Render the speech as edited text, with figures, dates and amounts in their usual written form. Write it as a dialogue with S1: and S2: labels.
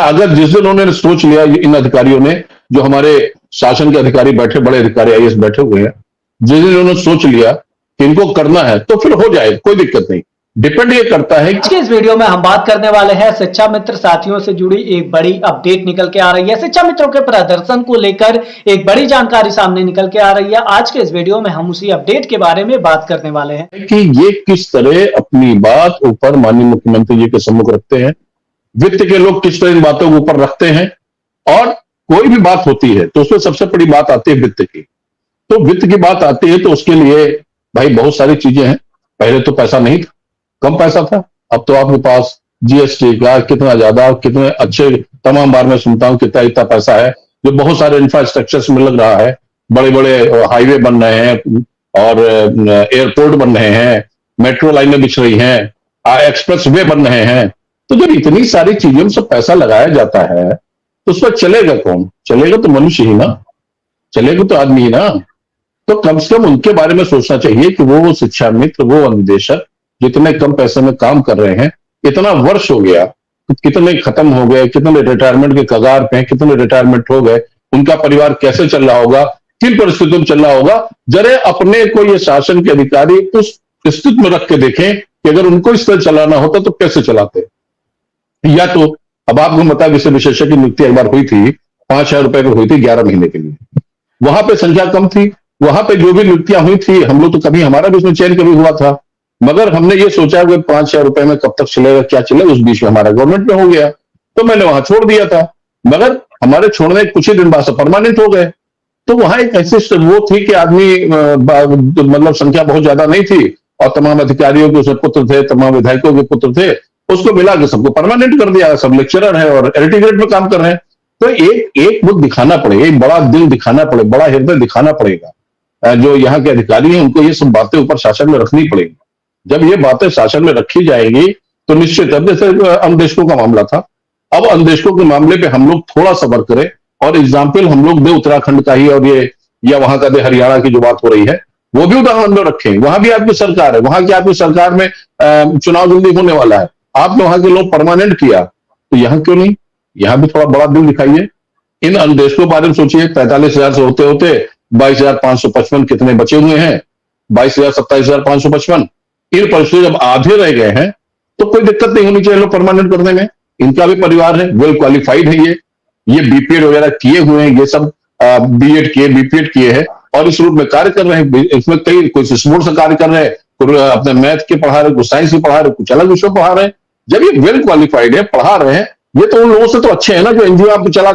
S1: अगर जिस दिन उन्होंने सोच लिया इन अधिकारियों ने, जो हमारे शासन के अधिकारी बैठे, बड़े अधिकारी आईएएस बैठे हुए हैं, जिस दिन उन्होंने सोच लिया कि इनको करना है तो फिर हो जाए, कोई दिक्कत नहीं। डिपेंड ये करता है
S2: कि इस वीडियो में हम बात करने वाले हैं शिक्षा मित्र साथियों से जुड़ी एक बड़ी अपडेट निकल के आ रही है। शिक्षा मित्रों के प्रदर्शन को लेकर एक बड़ी जानकारी सामने निकल के आ रही है। आज के इस वीडियो में हम उसी अपडेट के बारे में बात करने वाले हैं
S1: कि ये किस तरह अपनी बात ऊपर माननीय मुख्यमंत्री जी के सम्मुख रखते हैं, वित्त के लोग किस तरह इन बातों को ऊपर रखते हैं, और कोई भी बात होती है तो उसमें सबसे बड़ी बात आती है वित्त की। तो वित्त की बात आती है तो उसके लिए भाई बहुत सारी चीजें हैं। पहले तो पैसा नहीं था, कम पैसा था। अब तो आपके पास जीएसटी का कितना ज्यादा, कितने अच्छे, तमाम बार मैं सुनता हूं कितना इतना पैसा है जो बहुत सारे इंफ्रास्ट्रक्चर्स में लग रहा है। बड़े बड़े हाईवे बन रहे हैं और एयरपोर्ट बन रहे हैं, मेट्रो लाइनें बिछ रही हैं, एक्सप्रेस वे बन रहे हैं। तो जब इतनी सारी चीजों में सब पैसा लगाया जाता है तो उस पर चलेगा कौन? चलेगा तो मनुष्य ही ना, चलेगा तो आदमी ही ना। तो कम से कम उनके बारे में सोचना चाहिए कि वो शिक्षा मित्र, वो अनुदेशक जितने कम पैसे में काम कर रहे हैं, इतना वर्ष हो गया, कितने खत्म हो गए, कितने रिटायरमेंट के कगार पे हैं, कितने रिटायरमेंट हो गए, उनका परिवार कैसे चल रहा होगा, किन परिस्थितियों में चल रहा होगा। जरा अपने को ये शासन के अधिकारी उस स्थिति में रख के देखें कि अगर उनको इस तरह चलाना होता तो कैसे चलाते। या तो अब आपको पता है, विशेषज्ञ की नियुक्ति एक बार हुई थी, 5,000 रुपए में हुई थी 11 महीने के लिए। वहां पे संख्या कम थी, वहां पे जो भी नियुक्तियां हुई थी, हम लोग तो कभी, हमारा भी उसमें चयन कभी हुआ था, मगर हमने ये सोचा कि 5,000 रुपए में कब तक चलेगा, क्या चलेगा। उस बीच में हमारा गवर्नमेंट में हो गया तो मैंने वहां छोड़ दिया था, मगर हमारे छोड़ने कुछ ही दिन बाद से परमानेंट हो गए। तो वहां एक ऐसी वो थी कि आदमी मतलब संख्या बहुत ज्यादा नहीं थी और तमाम अधिकारियों के उसमें पुत्र थे, तमाम विधायकों के पुत्र थे, उसको मिला के सबको परमानेंट कर दिया। सब लेक्चरर है और एलटी ग्रेड में काम कर रहे हैं। तो एक वो दिखाना पड़ेगा, एक बड़ा दिल दिखाना पड़ेगा, बड़ा हृदय दिखाना पड़ेगा। जो यहाँ के अधिकारी हैं उनको ये सब बातें ऊपर शासन में रखनी पड़ेगी। जब ये बातें शासन में रखी जाएंगी तो निश्चित, अब जैसे अन्वेषकों का मामला था, अब अन्वेषकों के मामले पे हम लोग थोड़ा सब्र करें और एग्जाम्पल हम लोग दे उत्तराखंड का ही, और ये या वहां का दे हरियाणा की जो बात हो रही है वो भी उदाहरण में रखें। वहां भी आपकी सरकार है, वहां की आपकी सरकार में चुनाव जल्दी होने वाला है, आपने वहां के लोग परमानेंट किया, तो यहाँ क्यों नहीं? यहाँ भी थोड़ा बड़ा दिल दिखाइए। इन अन्वेषकों के बारे में सोचिए। 45,000 से होते होते 22,555 कितने बचे हुए हैं? 22,000, 27,555। इन परिस्थितियों जब आधे रह गए हैं तो कोई दिक्कत नहीं होनी चाहिए लोग परमानेंट करने में। इनका भी परिवार है, वेल क्वालिफाइड है, ये बीपीएड वगैरह किए हुए हैं, ये सब बीएड किए, बीपीएड किए हैं और इस रूप में कार्य कर रहे हैं। इसमें कई कोई स्पोर्ट्स से कार्य कर रहे हैं, अपने मैथ के पढ़ा रहे, कुछ साइंस के पढ़ा रहे, कुछ अलग विषय पढ़ा रहे हैं। जब ये वेल क्वालिफाइड है, पढ़ा रहे हैं, ये तो उन लोगों से तो अच्छे हैं ना जो एनजीओ आप चला